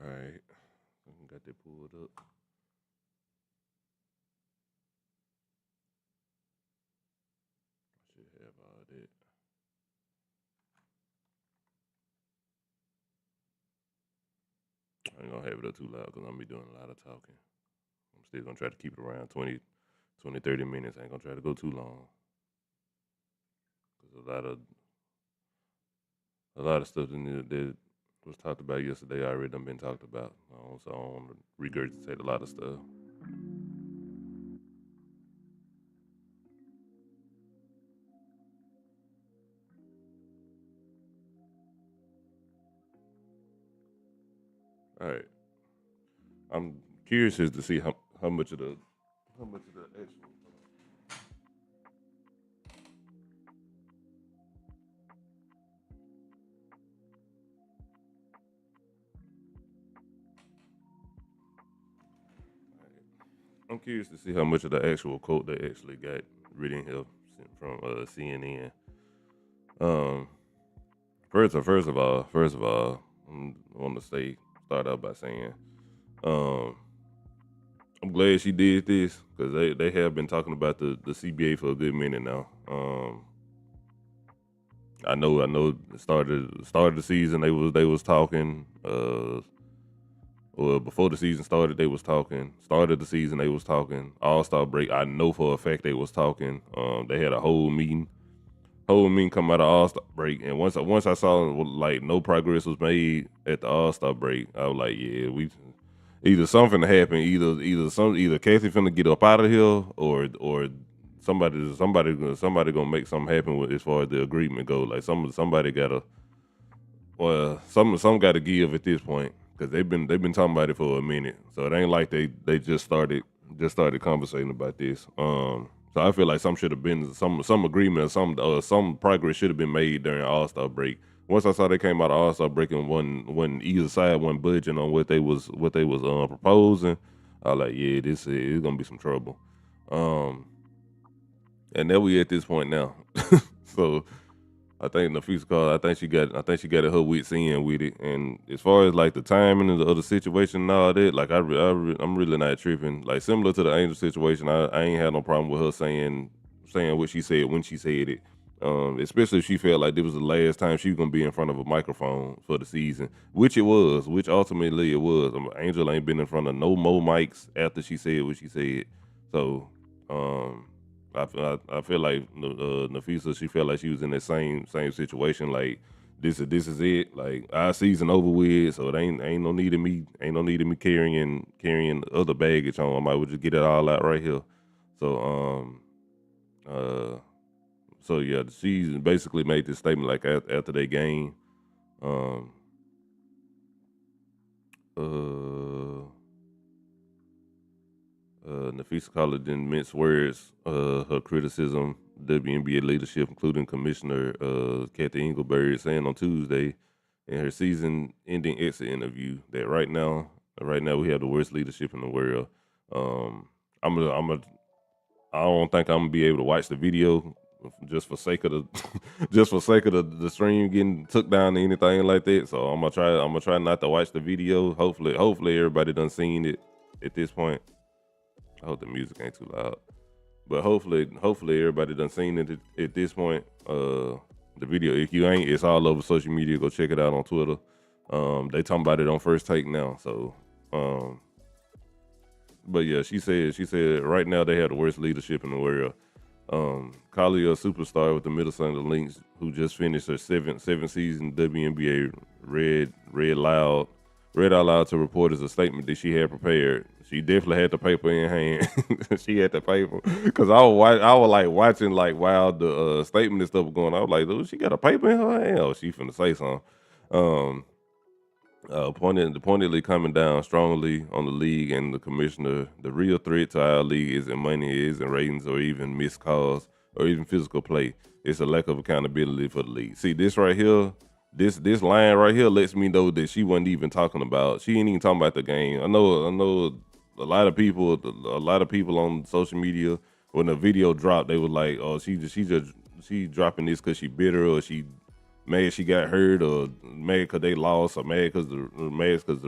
All right, got that pulled up. Should have all that. I ain't gonna have it up too loud because I'm gonna be doing a lot of talking. I'm still gonna try to keep it around 20, 30 minutes. I ain't gonna try to go too long because a lot of stuff that was talked about yesterday already done been talked about. So I don't want to regurgitate a lot of stuff. All right, I'm curious as to see how much of the actual. I'm curious to see how much of the actual quote they actually got written here from CNN. Um, first of all, I want to start out by saying, um, I'm glad she did this because they have been talking about the CBA for a good minute now. I know. The start of the season they was talking. Well, before the season started, they was talking. Start of the season, they was talking. All Star break, I know for a fact they was talking. They had a whole meeting come out of All Star break, and once I saw like no progress was made at the All Star break, I was like, yeah, we either something happened, either Cathy finna get up out of here, or somebody gonna make something happen with as far as the agreement go. Like somebody gotta some got to give at this point because they've been talking about it for a minute. So it ain't like they just started conversating about this. So I feel like some should have been some agreement or some progress should have been made during All Star break. Once I saw they came out of All Star break and one either side wasn't budging on what they was proposing, I was like, yeah, this is gonna be some trouble. Um, and now we at this point now. So I think Napheesa Collier, I think she got her wits in with it. And as far as like the timing of the situation and all that, like I'm really not tripping. Like similar to the Angel situation, I ain't had no problem with her saying what she said when she said it. Especially if she felt like this was the last time she was gonna be in front of a microphone for the season, which ultimately it was. Angel ain't been in front of no more mics after she said what she said. So um, I feel like Napheesa, she felt like she was in that same situation. Like this is it. Like our season over with, so it ain't no need of me carrying other baggage on. I might well just get it all out right here. So uh so yeah, she basically made this statement like after they game. Um uh Napheesa Collier didn't mince words. Her criticism, WNBA leadership, including Commissioner Cathy Engelbert, saying on Tuesday in her season-ending exit interview that right now we have the worst leadership in the world. Um, I don't think I'm gonna be able to watch the video just for sake of the just for sake of the stream getting took down or anything like that. So I'm gonna try not to watch the video. Hopefully everybody done seen it at this point. I hope the music ain't too loud. But hopefully everybody done seen it at this point. The video, if you ain't, it's all over social media. Go check it out on Twitter. They talking about it on First Take now. So, um, but yeah, she said right now they have the worst leadership in the world. Collier, a superstar with the Minnesota Lynx, who just finished her seventh season WNBA, read out loud to reporters a statement that she had prepared. She definitely had the paper in hand. She had the paper because I was like watching like while the statement and stuff was going on. I was like, dude, she got a paper in her hand. Oh, she finna say something. Um, pointedly coming down strongly on the league and the commissioner. The real threat to our league isn't money, it isn't ratings, or even missed calls, or even physical play. It's a lack of accountability for the league. See this right here, this line right here lets me know that she wasn't even talking about. She ain't even talking about the game. I know. A lot of people on social media when the video dropped, they was like, "Oh, she dropping this because she bitter or she mad she got hurt or mad because they lost or mad because the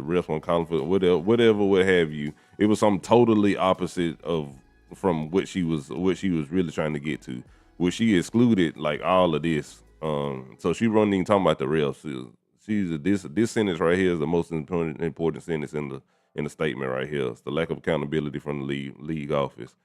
refs won't call for whatever, what have you." It was something totally opposite of from what she was really trying to get to, where she excluded like all of this. So she wasn't even talking about the refs. This sentence right here is the most important sentence in the statement right here. It's the lack of accountability from the league office.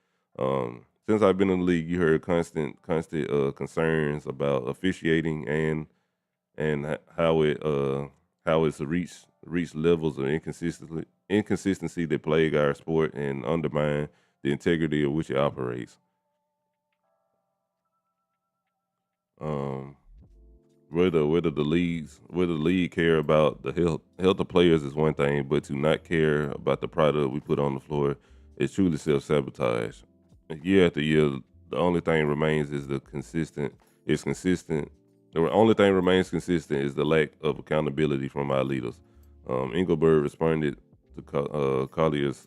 Since I've been in the league, you heard constant concerns about officiating and how it's reached levels of inconsistency that plague our sport and undermine the integrity of which it operates. Um, whether the league care about the health of players is one thing, but to not care about the product we put on the floor is truly self sabotage. Year after year, the only thing remains is the consistent. It's consistent. The only thing remains consistent is the lack of accountability from our leaders. Engelbert responded to Collier's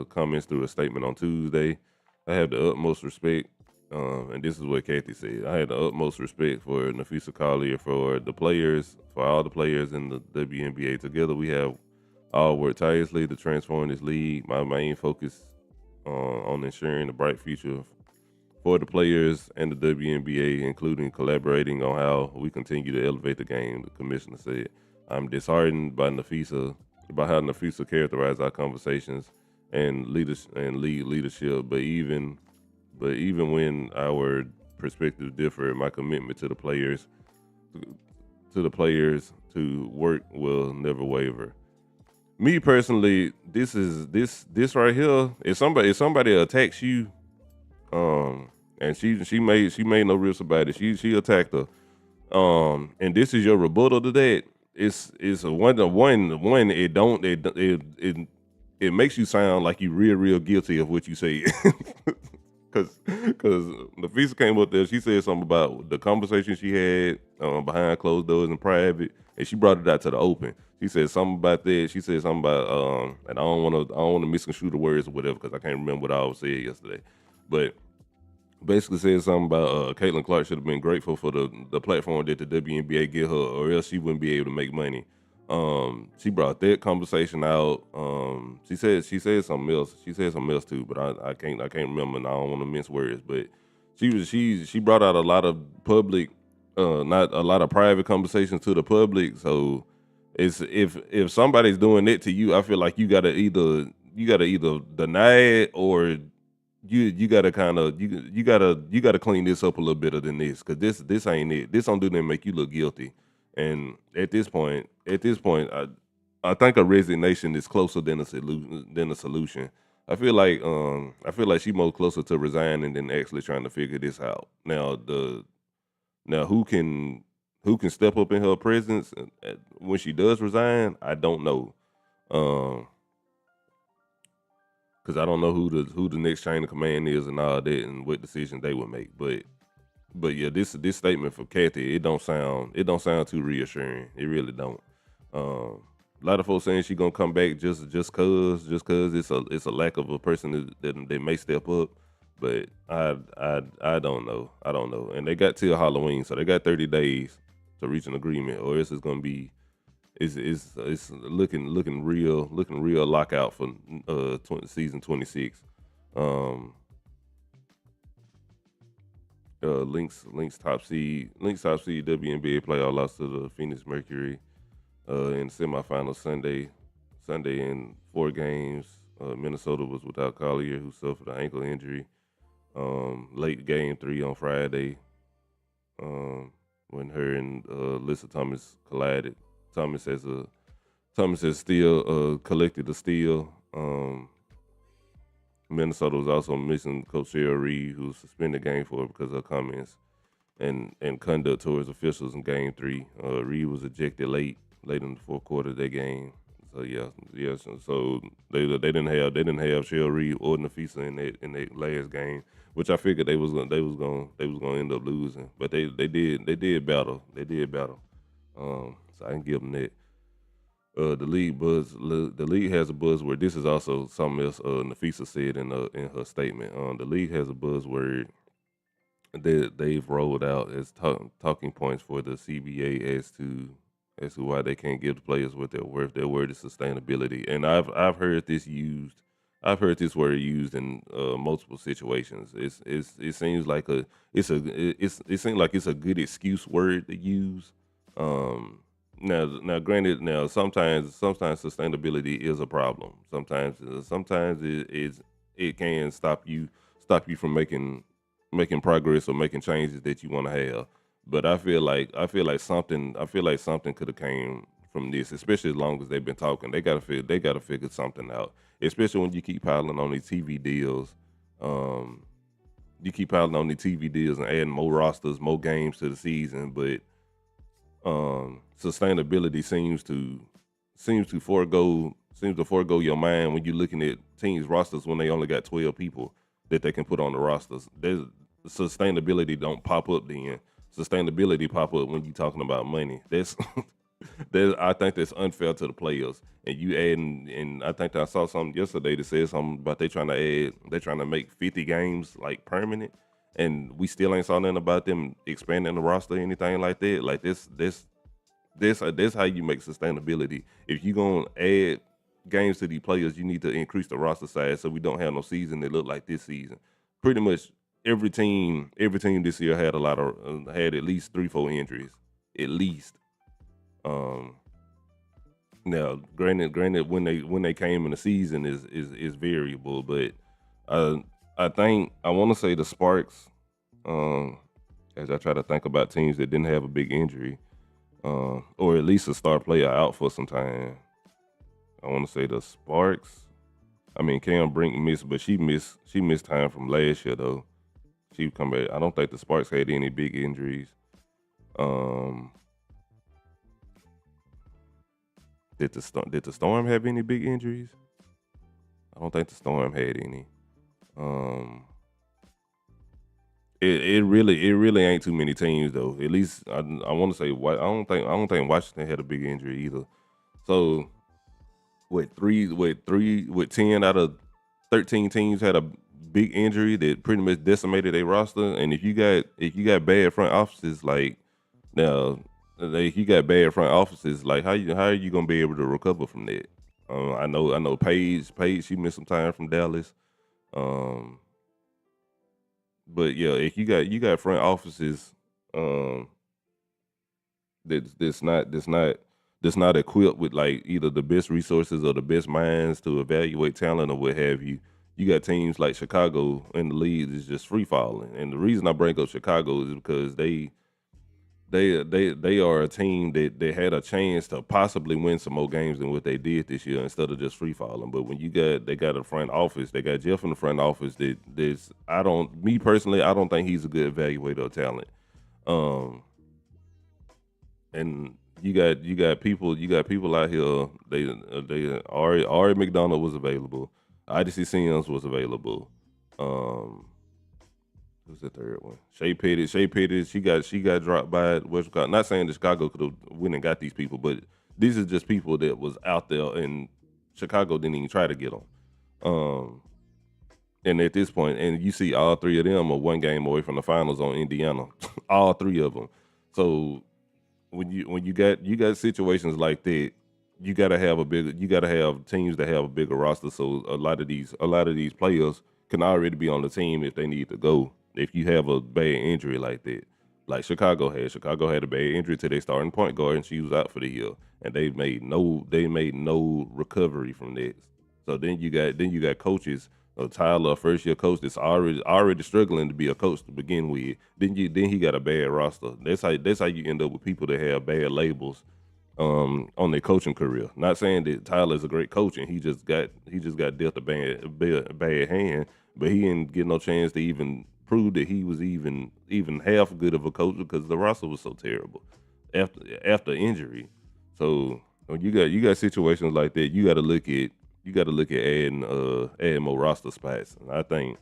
comments through a statement on Tuesday. I have the utmost respect, and this is what Cathy said. I had the utmost respect for Napheesa Collier, for the players, for all the players in the WNBA. Together, we have all worked tirelessly to transform this league. My main focus on ensuring a bright future for the players and the WNBA, including collaborating on how we continue to elevate the game, the commissioner said. I'm disheartened by how Napheesa characterized our conversations and lead leadership, but even when our perspectives differ, my commitment to work will never waver. Me personally, this right here. If somebody attacks you, and she made no risk about it. She attacked her. And this is your rebuttal to that. It's a one. It makes you sound like you real guilty of what you say. Cause the visa came up there, she said something about the conversation she had behind closed doors in private, and she brought it out to the open. She said something about that. She said something about and I don't want to misconstrue the words or whatever because I can't remember what I was saying yesterday, but basically said something about Caitlin Clark should have been grateful for the platform that the WNBA give her, or else she wouldn't be able to make money. She brought that conversation out. She said something else. She said something else too, but I can't remember, and I don't want to mince words. But she brought out a lot of public, not a lot of private conversations to the public. So it's if somebody's doing that to you, I feel like you gotta either deny it or you gotta kind of you gotta clean this up a little better than this because this ain't it. This don't do nothing make you look guilty. And at this point, I think a resignation is closer than a solution. I feel like she more closer to resigning than actually trying to figure this out. Now who can step up in her presence when she does resign? I don't know. Um, because I don't know who the next chain of command is and all that and what decisions they would make. But yeah, this statement for Cathy, it don't sound too reassuring. It really don't. A lot of folks saying she gonna come back just cause it's a lack of a person that may step up. But I don't know. I don't know. And they got till Halloween, so they got 30 days to reach an agreement, or else it's gonna be it's looking real lockout for season 26. Um, Lynx top seed WNBA playoff lost to the Phoenix Mercury in semifinal Sunday in 4 games. Minnesota was without Collier, who suffered an ankle injury. Late game 3 on Friday, um, when her and Lissa Thomas collided. Thomas has a Thomas has still collected a steal. Minnesota was also missing Coach Cheryl Reed, who was suspended game 4 because of her comments and conduct towards officials in game 3. Reed was ejected late in the fourth quarter of that game. So yeah. So they didn't have Cheryl Reed or Napheesa in that last game, which I figured they was gonna end up losing. But they did battle. They did battle. So I can give them that. The league has a buzzword. This is also something else Napheesa said in her statement. The league has a buzzword that they've rolled out as talking points for the CBA as to why they can't give the players what they're worth. Their word is sustainability, and I've heard this used. I've heard this word used in multiple situations. It seems like it seems like it's a good excuse word to use. Um, now, granted, sometimes sustainability is a problem. Sometimes it can stop you from making progress or making changes that you want to have. But I feel like something could have came from this, especially as long as they've been talking. They gotta figure something out. Especially when you keep piling on these TV deals. Um, you keep piling on these TV deals and adding more rosters, more games to the season, but sustainability seems to forego your mind when you're looking at teams rosters when they only got 12 people that they can put on the rosters. There's sustainability don't pop up then. Sustainability pop up when you're talking about money. I think that's unfair to the players. And you adding, and I think I saw something yesterday that said something about they're trying to make 50 games like permanent, and we still ain't saw nothing about them expanding the roster or anything like that. Like this how you make sustainability. If you gonna add games to these players, you need to increase the roster size so we don't have no season that look like this season. Pretty much every team this year had at least 3-4 injuries, at least. Um, Now, granted, when they came in the season is variable, but I think I want to say the Sparks. Um, as I try to think about teams that didn't have a big injury, or at least a star player out for some time. I want to say the Sparks. I mean, Cam Brink missed, but she missed time from last year though. She come back. I don't think the Sparks had any big injuries. Um, did the Storm have any big injuries? I don't think the Storm had any. Um, it really ain't too many teams though. At least I want to say I don't think Washington had a big injury either. So with 10 out of 13 teams had a big injury that pretty much decimated their roster. And if you got bad front offices like now, if you got bad front offices, like how are you gonna be able to recover from that? I know Paige she missed some time from Dallas. Um, but yeah, if you got front offices um that's not equipped with like either the best resources or the best minds to evaluate talent or what have you. You got teams like Chicago in the league is just free falling, and the reason I bring up Chicago is because they are a team that had a chance to possibly win some more games than what they did this year instead of just free falling. But when they got a front office, they got Jeff in the front office that's me personally, I don't think he's a good evaluator of talent. Um, and you got people out here. Ari McDonald was available. Odyssey Sims was available. Um, who's the third one? Shea Pettit. Shea Pettit. She got dropped by not saying that Chicago could have went and got these people, but these are just people that was out there, and Chicago didn't even try to get them. Um, and at this point, and you see all three of them are one game away from the finals on Indiana. All three of them. So when you got situations like that, you gotta have teams that have a bigger roster. So a lot of these players can already be on the team if they need to go. If you have a bad injury like that, like Chicago had a bad injury to their starting point guard, and she was out for the year, and they made no recovery from that. So then you got coaches. Tyler, a first year coach that's already struggling to be a coach to begin with. Then he got a bad roster. That's how you end up with people that have bad labels. on their coaching career. Not saying that Tyler's a great coach and he just got dealt a bad hand, but he didn't get no chance to even prove that he was even half good of a coach because the roster was so terrible after injury. So when you got situations like that, you got to look at adding more roster spots. And I think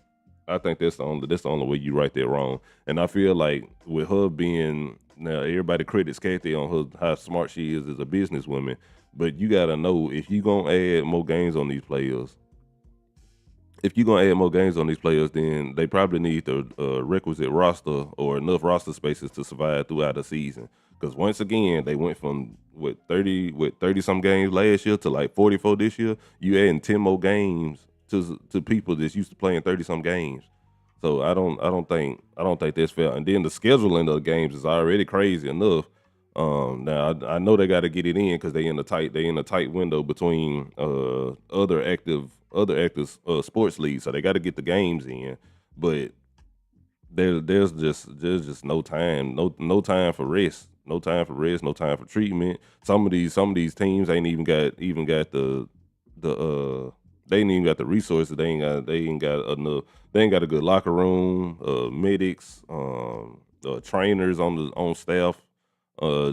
that's the only way you right that wrong. And I feel like with her being now everybody credits Cathy on her how smart she is as a businesswoman, but you gotta know if you gonna add more games on these players, if you're gonna add more games on these players, then they probably need the requisite roster or enough roster spaces to survive throughout the season. Because once again, they went from what 30 some games last year to like 44 this year. You adding 10 more games to people that's used to playing 30 some games. So I don't think that's fair. And then the scheduling of the games is already crazy enough. Now I know they got to get it in because they in a tight window between other active sports leagues, so they got to get the games in. But there's just no time for rest, no time for rest, no time for treatment. Some of these teams ain't even got the they ain't even got the resources. They ain't got enough. They ain't got a good locker room, medics, trainers on staff.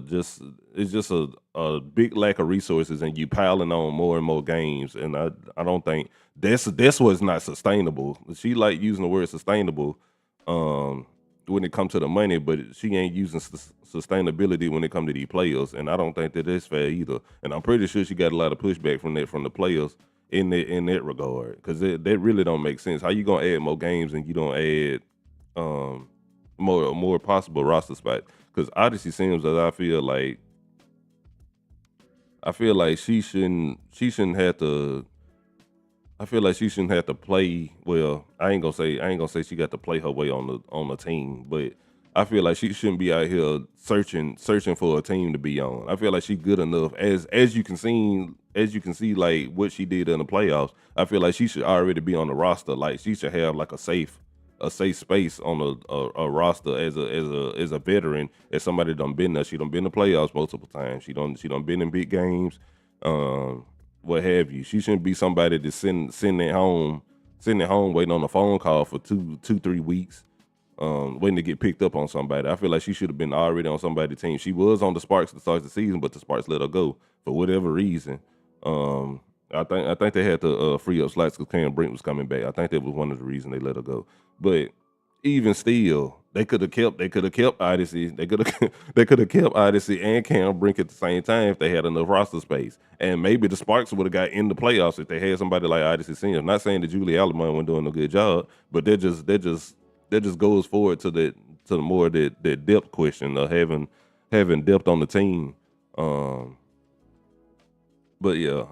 Just it's just a big lack of resources, and you piling on more and more games. And I don't think that's what's not sustainable. She like using the word sustainable um, when it comes to the money, but she ain't using sustainability when it comes to these players. And I don't think that that's fair either. And I'm pretty sure she got a lot of pushback from the players in that regard because that really don't make sense. How you gonna add more games and you don't add um, more possible roster spots? Because Odyssey seems that I feel like she shouldn't have to I feel like she shouldn't have to play. Well, I ain't gonna say she got to play her way on the team, but I feel like she shouldn't be out here searching for a team to be on. I feel like she's good enough as you can see like what she did in the playoffs. I feel like she should already be on the roster. Like she should have like a safe space on a roster as a veteran, as somebody done been there. She done been to playoffs multiple times. She done been in big games. Um, what have you. She shouldn't be somebody that's sitting at home waiting on a phone call for 3 weeks, waiting to get picked up on somebody. I feel like she should have been already on somebody's team. She was on the Sparks to start the season, but the Sparks let her go for whatever reason. Um, I think they had to free up slots because Cam Brink was coming back. I think that was one of the reasons they let her go. But even still, they could have kept Odyssey. They could have kept Odyssey and Cam Brink at the same time if they had enough roster space. And maybe the Sparks would have got in the playoffs if they had somebody like Odyssey Senior. I'm not saying that Julie Allen wasn't doing a good job, but that just goes forward to the more that depth question of having depth on the team. Um, but yeah,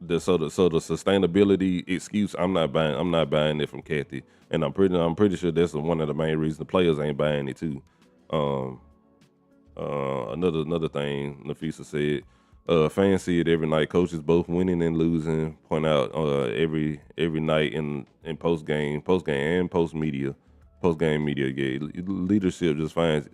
the sustainability excuse I'm not buying it from Cathy, and I'm pretty sure that's one of the main reasons the players ain't buying it too. Um, another thing Napheesa said, fans see it every night. Coaches both winning and losing point out every night in post game and post game media. Yeah, leadership just finds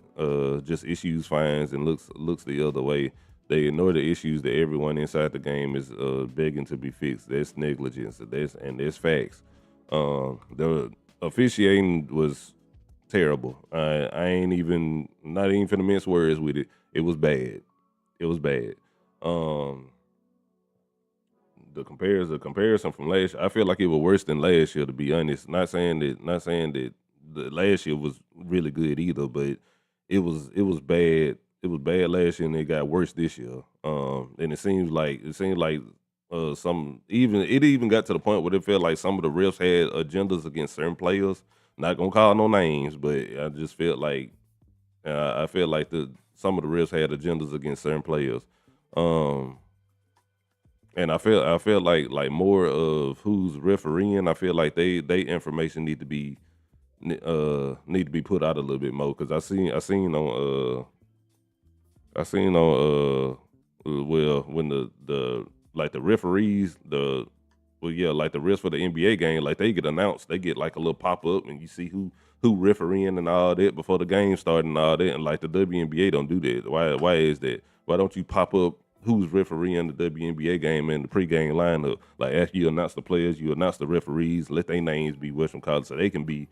just issues finds and looks the other way. They ignore the issues that everyone inside the game is begging to be fixed. That's negligence. That's facts. The officiating was terrible. I ain't even not even finna mince words with it. It was bad. It was bad. Um, the comparison from last year, I feel like it was worse than last year to be honest. Not saying that the last year was really good either, but it was bad. It was bad last year and it got worse this year. And it seems like some even it even got to the point where it felt like some of the refs had agendas against certain players. Not gonna call no names, but I just felt like I feel like the some of the refs had agendas against certain players. Um, and I feel like more of who's refereeing. I feel like they information need to be put out a little bit more because I seen on well when the like the referees like the refs for the NBA game like they get announced they get like a little pop up and you see who refereeing and all that before the game started and all that and like the WNBA don't do that. Why is that? Why don't you pop up who's refereeing the WNBA game in the pregame lineup? Like after you announce the players, you announce the referees, let their names be what's called, so they can be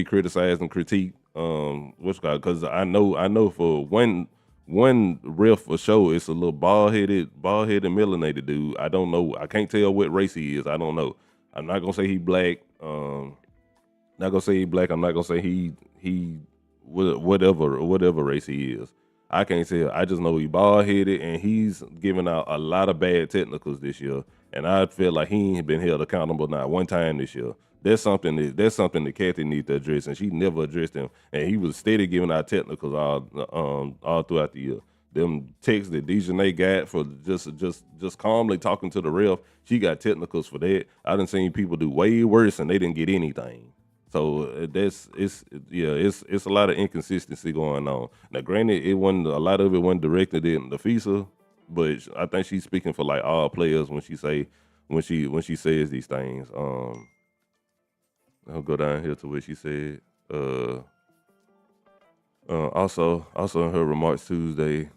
criticized and critiqued. What's called, because I know for one ref for sure, it's a little bald headed, melanated dude. I don't know. I can't tell what race he is. I don't know. I'm not gonna say he black. Not gonna say he black. I'm not gonna say he whatever race he is. I can't tell. I just know he bald headed and he's giving out a lot of bad technicals this year. And I feel like he ain't been held accountable not one time this year. That's something that Cathy needs to address, and she never addressed him. And he was steady giving out technicals all throughout the year. Them texts that Dejanay got for just calmly talking to the ref, she got technicals for that. I done seen people do way worse and they didn't get anything. So it's a lot of inconsistency going on. Now, granted, it wasn't a lot of it wasn't directed at Napheesa, but I think she's speaking for like all players when she says these things. I'll go down here to what she said. Also in her remarks Tuesday,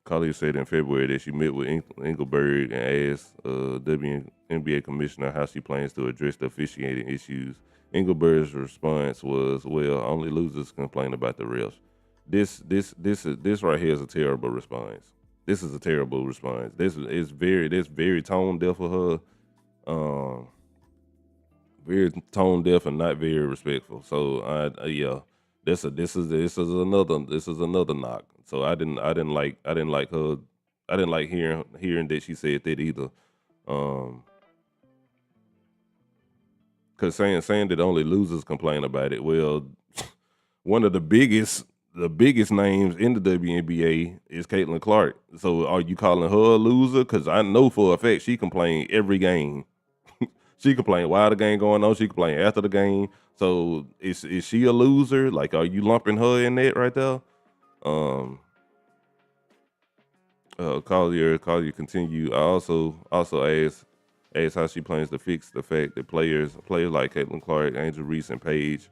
Collier said in February that she met with Engelbert and asked WNBA commissioner how she plans to address the officiating issues. Engelbert's response was, "Well, only losers complain about the refs." This right here is a terrible response. This is a terrible response. That's very tone deaf for her. Very tone deaf and not very respectful. So yeah, this is another knock. So I didn't like hearing that she said that either. Um, cause saying that only losers complain about it. Well, one of the biggest names in the WNBA is Caitlin Clark. So are you calling her a loser? Cause I know for a fact she complained every game. She complained while the game going on. She complained after the game. So is she a loser? Like, are you lumping her in that right there? Um, Collier continue. I also asked how she plans to fix the fact that players like Caitlin Clark, Angel Reese, and Paige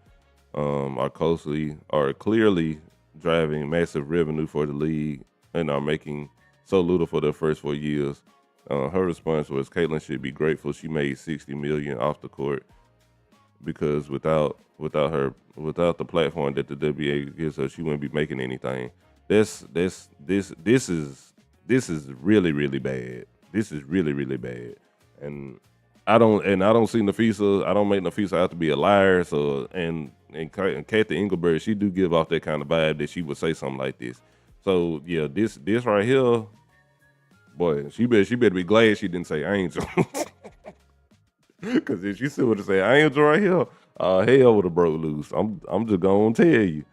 are clearly driving massive revenue for the league and are making so little for their first 4 years. Her response was, Caitlin should be grateful she made $60 million off the court, because without the platform that the WA gives her, she wouldn't be making anything. This is really, really bad. This is really, really bad. And I don't see Napheesa. I don't make Napheesa out to be a liar. So and Cathy Engelbert, she do give off that kind of vibe that she would say something like this. So yeah, this right here, boy, she better be glad she didn't say Angel. Cause if she still would have said Angel right here, hell would have broke loose. I'm just gonna tell you.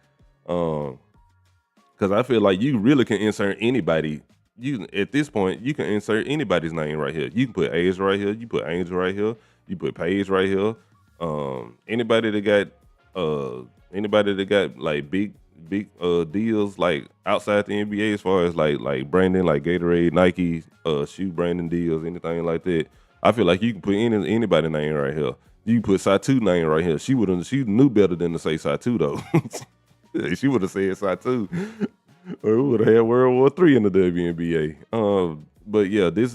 Cause I feel like you really can insert anybody. You at this point you can insert anybody's name right here. You can put Asia right here. You put Angel right here. You put Paige right here. Anybody that got like big deals like outside the NBA as far as like branding, like Gatorade, Nike, shoe branding deals, anything like that. I feel like you can put anybody name right here. You can put Satu name right here. She knew better than to say Satu though. She would have said Satu, or we would have had World War III in the WNBA. But yeah, this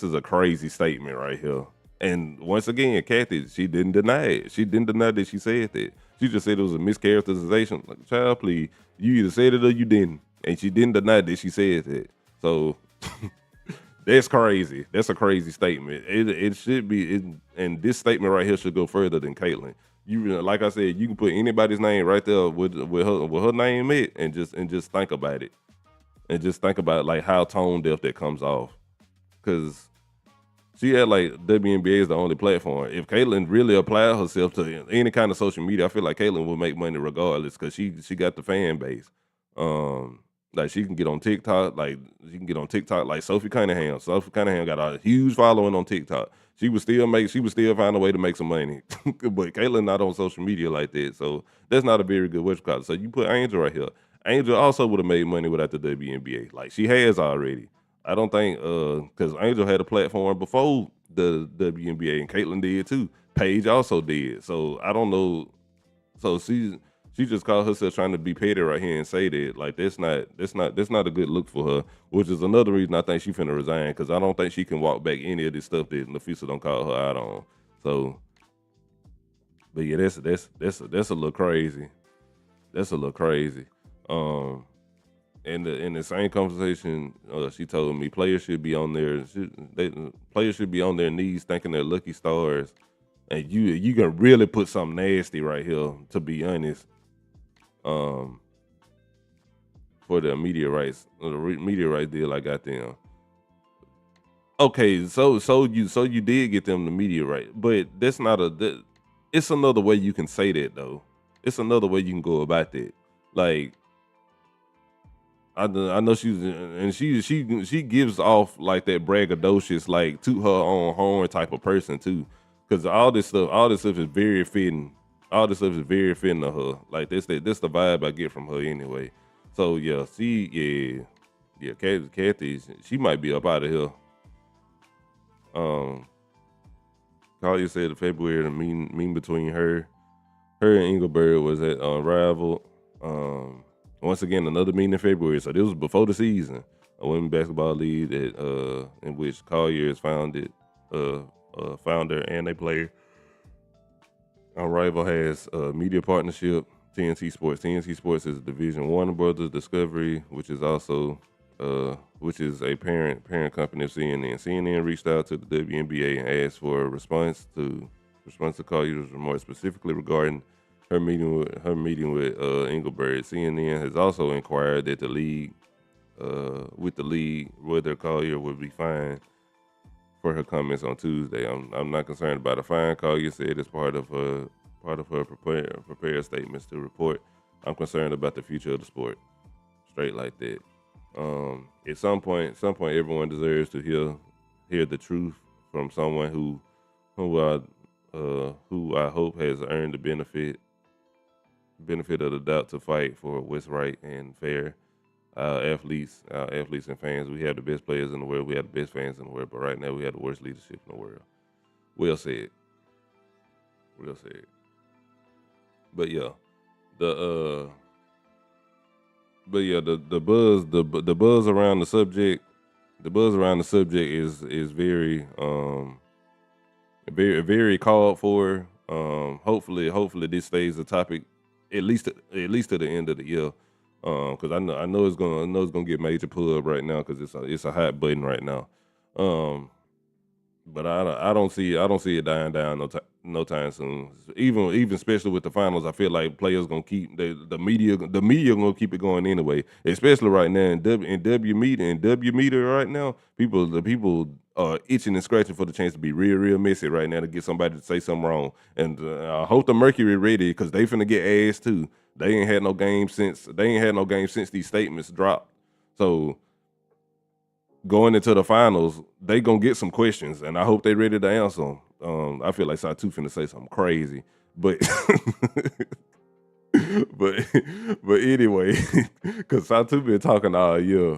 is a crazy statement right here. And once again, Cathy, she didn't deny it. She didn't deny that she said that. She just said it was a mischaracterization. Like, child, please, you either said it or you didn't. And she didn't deny that she said that. So that's crazy. That's a crazy statement. It should be, and this statement right here should go further than Caitlin. Like I said, you can put anybody's name right there with her name it, and just think about it, and just think about like how tone deaf that comes off, because she had like WNBA is the only platform. If Caitlyn really applied herself to any kind of social media, I feel like Caitlyn would make money regardless, because she got the fan base. Like she can get on TikTok, like Sophie Cunningham. Sophie Cunningham got a huge following on TikTok. She would still find a way to make some money. But Caitlyn not on social media like that. So that's not a very good witchcraft. So you put Angel right here. Angel also would have made money without the WNBA. Like she has already. I don't think because Angel had a platform before the WNBA, and Caitlyn did too. Paige also did. So I don't know. So She just called herself trying to be petty right here and say that like that's not a good look for her. Which is another reason I think she finna resign because I don't think she can walk back any of this stuff that Napheesa don't call her out on. So, but yeah, that's a little crazy. That's a little crazy. Um, in the same conversation, she told me players should be on players should be on their knees thanking their lucky stars. And you can really put something nasty right here, to be honest. Um, for the media rights deal I got them. Okay, so you did get them the media right, but that's not it's another way you can say that though. It's another way you can go about that. Like I know she gives off like that braggadocious, like to her own horn type of person too. Cause all this stuff is very fitting. All this stuff is very fitting to her. Like this the vibe I get from her anyway. So yeah, Cathy, she might be up out of here. Um, Collier said in February the meeting between her and Engelbert was at Unraveled. Once again, another meeting in February. So this was before the season. A women's basketball league that in which Collier is founded, founder and a player. Unrivaled has a media partnership. TNT Sports. TNT Sports is a division Warner Brothers Discovery, which is also which is a parent company of CNN. CNN reached out to the WNBA and asked for a response to Collier's remarks, specifically regarding her meeting with Engelbert. CNN has also inquired that the league whether Collier would be fined for her comments on Tuesday. I'm not concerned about a fine. Collier said as part of her prepared statements to report. I'm concerned about the future of the sport. Straight like that. At some point, everyone deserves to hear the truth from someone who I hope has earned the benefit of the doubt to fight for what's right and fair. Our athletes and fans, we have the best players in the world, we have the best fans in the world, but right now we have the worst leadership in the world. Well said. But yeah, the buzz around the subject, is very very called for. Hopefully this stays a topic at least to the end of the year. Because I know it's gonna get major pub right now because it's a hot button right now. But I don't see it dying down no time soon. Even especially with the finals, I feel like players gonna keep the media gonna keep it going anyway. Especially right now in W media right now, the people are itching and scratching for the chance to be real messy right now to get somebody to say something wrong. And I hope the Mercury ready because they finna get ass too. They ain't had no game since these statements dropped. So going into the finals, they gonna get some questions, and I hope they ready to answer them. I feel like Satu finna say something crazy, but but anyway, because Satu been talking all year,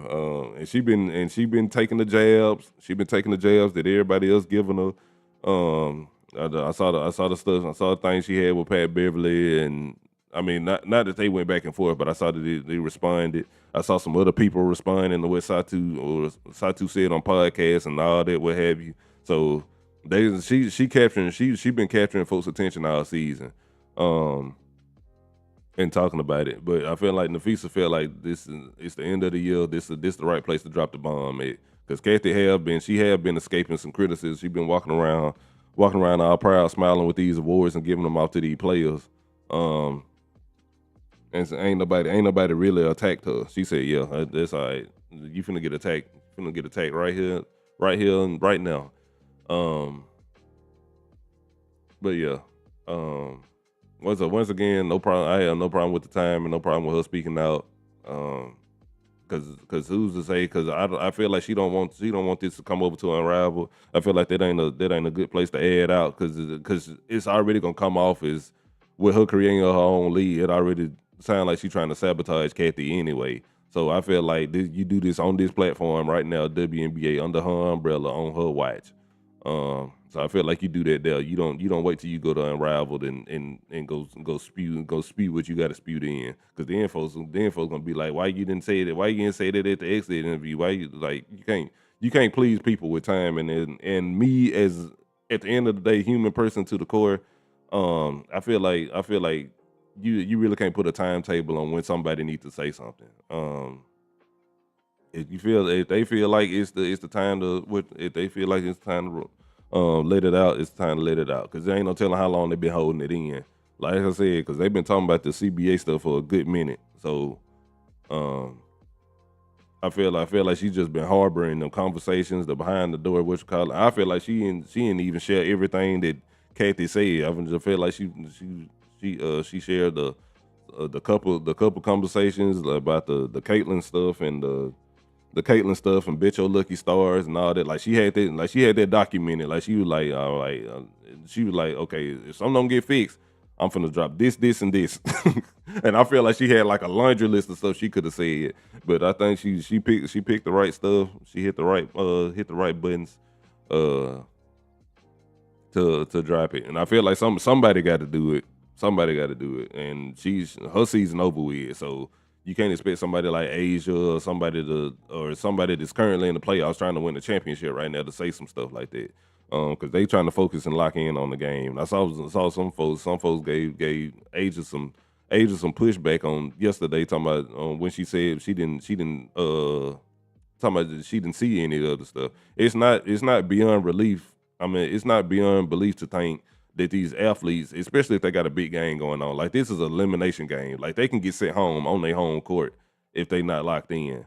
and she been taking the jabs. She been taking the jabs that everybody else giving her. I saw the stuff. I saw the things she had with Pat Beverly, and I mean, not that they went back and forth, but I saw that they responded. I saw some other people responding to what Satu said on podcasts and all that, what have you. So she been capturing folks' attention all season, and talking about it. But I feel like Napheesa felt like it's the end of the year. This the right place to drop the bomb at. Because Cathy have been escaping some criticism. She been walking around all proud, smiling with these awards and giving them out to these players. And so ain't nobody really attacked her. She said, "Yeah, that's all right. You finna get attacked. Right here, and right now." But yeah. Once again, no problem. I have no problem with the time and no problem with her speaking out. Cause who's to say? Cause I feel like she don't want this to come over to Unravel. I feel like that ain't a good place to add out. Cause it's already gonna come off as with her creating her own league. It already sounds like she's trying to sabotage Cathy anyway. So I feel like you do this on this platform right now, WNBA under her umbrella on her watch. So So I feel like you do that there. You don't wait till you go to Unrivaled and go spew what you got to spew in, because the info's gonna be like, why you didn't say that? Why you didn't say that at the exit interview? Why you like you can't please people with time, and me as at the end of the day human person to the core. I feel like you really can't put a timetable on when somebody needs to say something. If they feel like it's the time if they feel like it's time to let it out, it's time to let it out, because there ain't no telling how long they've been holding it in. Like I said, because they've been talking about the CBA stuff for a good minute. So um, I feel like she's just been harboring them conversations, the behind the door, what you call it. I feel like she didn't even share everything that Cathy said. I just feel like she shared the couple conversations about the Caitlyn stuff and the Caitlyn stuff and Bet Your Lucky Stars and all that. Like she had that documented. Like she was like, okay, if something don't get fixed, I'm finna drop this, and this. And I feel like she had like a laundry list of stuff she could have said. But I think she picked the right stuff. She hit the right buttons uh to drop it. And I feel like somebody got to do it. Somebody got to do it. And her season over with. So you can't expect somebody like Asia or somebody that's currently in the playoffs trying to win the championship right now to say some stuff like that. Because they trying to focus and lock in on the game. And I saw some folks gave Asia some pushback on yesterday, talking about when she said she didn't talking about that she didn't see any of the other stuff. It's not beyond relief. I mean, it's not beyond belief to think that these athletes, especially if they got a big game going on, like this is an elimination game. Like they can get sent home on their home court if they not locked in.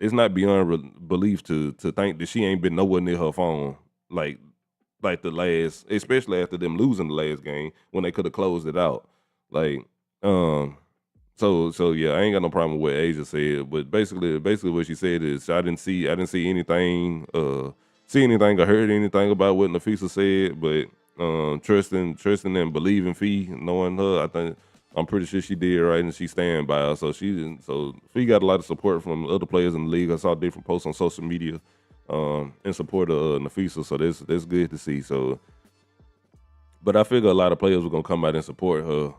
It's not beyond belief to think that she ain't been nowhere near her phone, like the last, especially after them losing the last game when they could have closed it out. Like, um, so yeah, I ain't got no problem with what Asia said, but basically what she said is I didn't see anything or heard anything about what Napheesa said, but trusting and believing Fee, knowing her, I'm pretty sure she did right, and she stand by her. So Fee got a lot of support from other players in the league. I saw different posts on social media in support of Napheesa, so that's good to see. So, but I figure a lot of players were gonna come out and support her,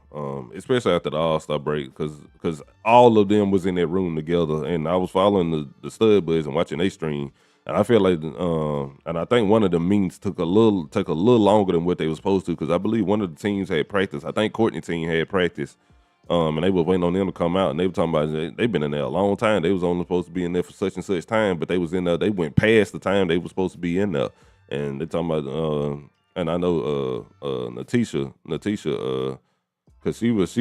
especially after the All-Star break, because all of them was in that room together, and I was following the Stud Buds and watching they stream, and I feel like, and I think one of the meetings took a little longer than what they were supposed to, because I believe one of the teams had practice. I think Courtney team had practice, and they were waiting on them to come out, and they were talking about they've been in there a long time. They was only supposed to be in there for such and such time, but they was in there. They went past the time they were supposed to be in there, and they talking about. And I know Napheesa, because she was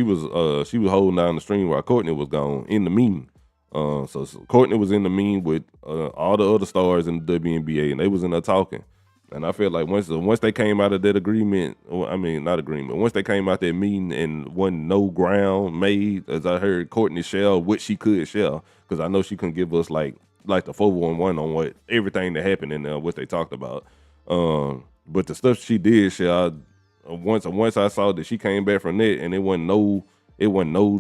holding down the stream while Courtney was gone in the meeting. So Courtney was in the meeting with all the other stars in the WNBA, and they was in there talking. And I feel like once they came out of that agreement, or, I mean not agreement, once they came out that meeting and wasn't no ground made, as I heard Courtney share what she could share, because I know she couldn't give us like the 411 on what everything that happened in there, what they talked about. But the stuff she did share, once I saw that she came back from that and it wasn't no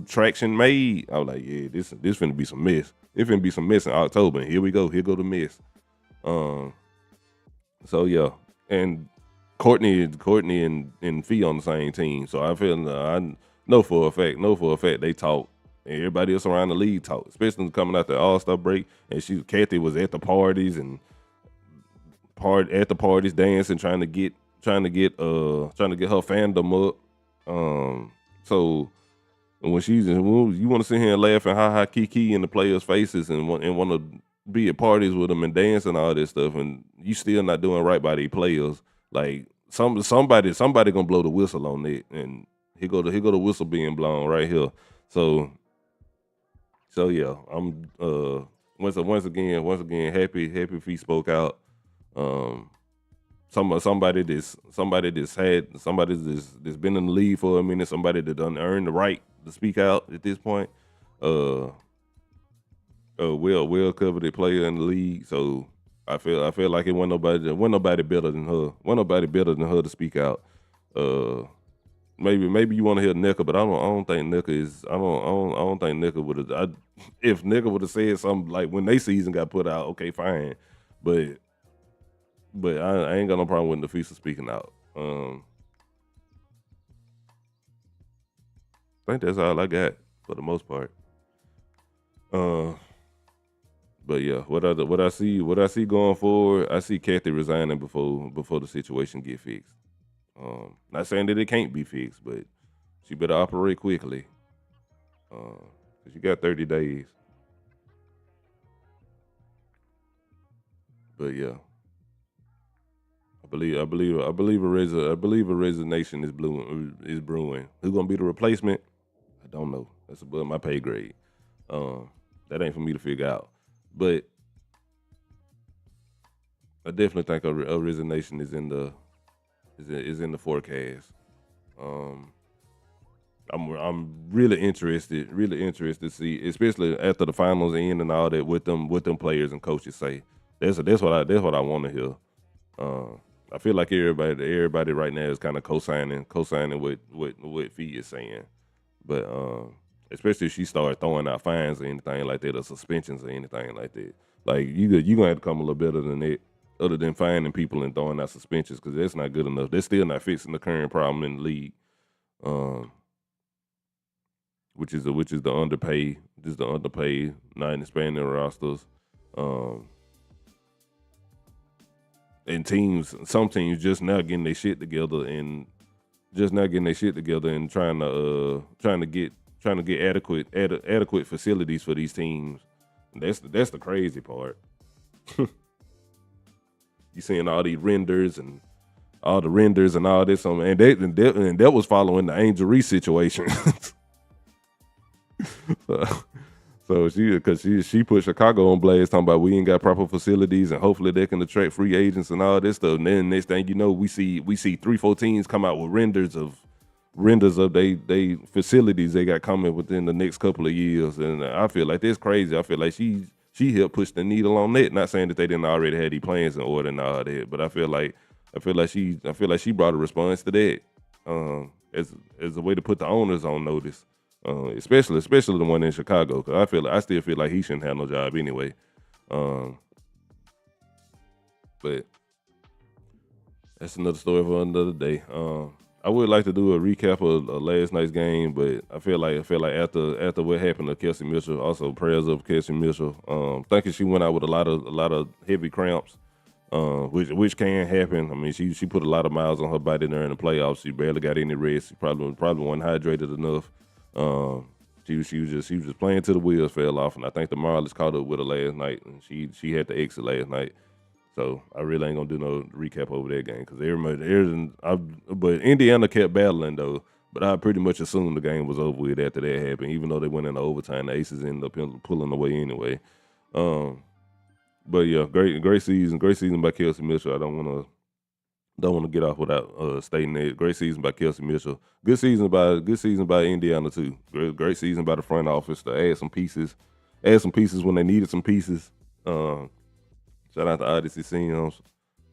traction made, I was like, yeah, this finna be some mess. It finna be some mess in October. And here we go. Here go the mess. So yeah, and Courtney and Fee on the same team. So I feel I know for a fact they talk. And everybody else around the league talk, especially coming out the All-Star break. And Cathy was at the parties and at the parties dancing, trying to get her fandom up. So when you want to sit here and laugh and ha kiki in the players' faces and want to be at parties with them and dance and all this stuff, and you still not doing right by these players, like somebody gonna blow the whistle on it, and here go the whistle being blown right here. So yeah, I'm once again happy Fee spoke out. Somebody that's been in the league for a minute, somebody that done earned the right to speak out at this point. Well coveted player in the league. So I feel like it wasn't nobody better than her. Wasn't nobody better than her to speak out. Maybe you want to hear Nika, but I don't think Nika is. I don't think Nika would have. If Nika would have said something like when they season got put out, okay, fine. But But I ain't got no problem with Napheesa speaking out. I think that's all I got for the most part. Uh, but yeah, what I see going forward, I see Cathy resigning before the situation get fixed. Not saying that it can't be fixed, but she better operate quickly. 'Cause you got 30 days. But yeah, I believe a resignation is brewing. Who's gonna be the replacement? I don't know. That's above my pay grade. Um, that ain't for me to figure out. But I definitely think a resignation is in the forecast. Um, I'm really interested to see, especially after the finals end and all that, what them players and coaches say. That's what I want to hear. I feel like everybody right now is kind of co-signing what Fee is saying, but especially if she started throwing out fines or anything like that, or suspensions or anything like that. Like you gonna have to come a little better than that, other than fining people and throwing out suspensions, because that's not good enough. That's still not fixing the current problem in the league. Um, which is the underpay, just the underpay, not expanding rosters, um, and some teams just now getting their shit together and trying to get adequate facilities for these teams. That's the crazy part. You seeing all the renders and all this, and that was following the Angel Reese situation. So, because she put Chicago on blast, talking about we ain't got proper facilities, and hopefully they can attract free agents and all this stuff. And then next thing you know, we see 3-4 teams come out with renders of they facilities they got coming within the next couple of years, and I feel like that's crazy. I feel like she helped push the needle on that. Not saying that they didn't already have these plans in order and all that, but I feel like she brought a response to that, as a way to put the owners on notice. Especially the one in Chicago, because I still feel like he shouldn't have no job anyway. Um, but that's another story for another day. I would like to do a recap of last night's game, but I feel like after what happened to Kelsey Mitchell, also prayers of Kelsey Mitchell. Thinking she went out with a lot of heavy cramps, which can happen. I mean, she put a lot of miles on her body during the playoffs. She barely got any rest. She probably wasn't hydrated enough. Um, she was just playing till the wheels fell off, and I think the Marlins caught up with her last night, and she had to exit last night. So I really ain't gonna do no recap over that game, because but Indiana kept battling though. But I pretty much assumed the game was over with after that happened, even though they went into overtime. The Aces ended up pulling away anyway. Um, but yeah, great season by Kelsey Mitchell. I don't want to get off without stating that. Great season by Kelsey Mitchell. Good season by Indiana too. Great season by the front office to add some pieces when they needed some pieces. Um, Shout out to Odyssey Sims,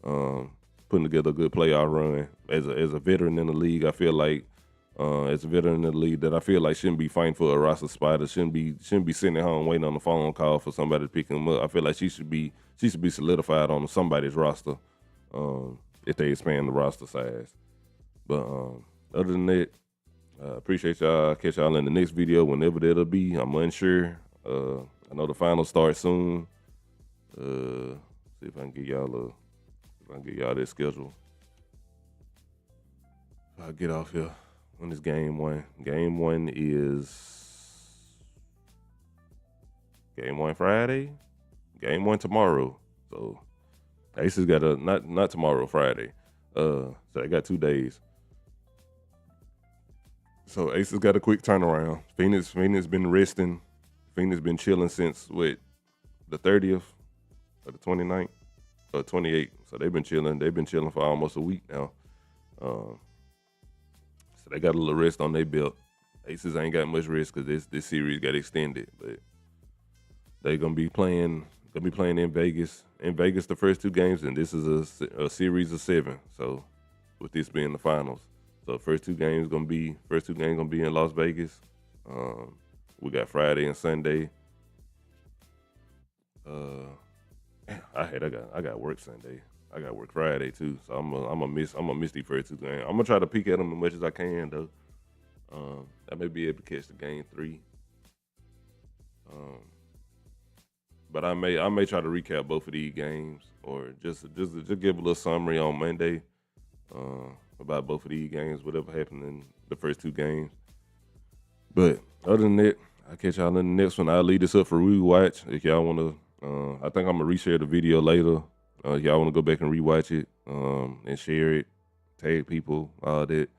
um, putting together a good playoff run. As a veteran in the league, I feel like as a veteran in the league that I feel like shouldn't be fighting for a roster spot, or shouldn't be sitting at home waiting on the phone call for somebody to pick him up. I feel like she should be solidified on somebody's roster, if they expand the roster size. But other than that, appreciate y'all. Catch y'all in the next video whenever that'll be. I'm unsure. I know the finals start soon. See if I can get y'all that schedule. I'll get off here. When is game one? Game one Friday. Game one tomorrow. So Aces got not tomorrow, Friday. So they got 2 days. So Aces got a quick turnaround. Phoenix been resting. Phoenix been chilling since the 30th or the 29th or 28th. So they've been chilling. They've been chilling for almost a week now. So they got a little rest on their belt. Aces ain't got much rest because this series got extended, but they're gonna be playing in Vegas. In Vegas, the first 2 games, and this is a series of 7. So with this being the finals, so first two games gonna be in Las Vegas. We got Friday and Sunday. I got work Sunday. I got work Friday too, so I'm gonna miss these first two games. I'm gonna try to peek at them as much as I can though. I may be able to catch the game 3. Um, but I may try to recap both of these games or just give a little summary on Monday about both of these games, whatever happened in the first two games. But other than that, I'll catch y'all in the next one. I'll leave this up for rewatch. If y'all want to, I think I'm going to reshare the video later. If y'all want to go back and rewatch it and share it, tag people, all that.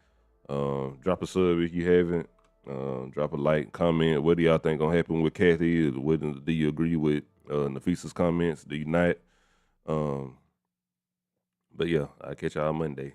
Drop a sub if you haven't. Drop a like, comment. What do y'all think going to happen with Cathy? Do you agree with Napheesa's comments? Do you not? But yeah, I'll catch y'all Monday.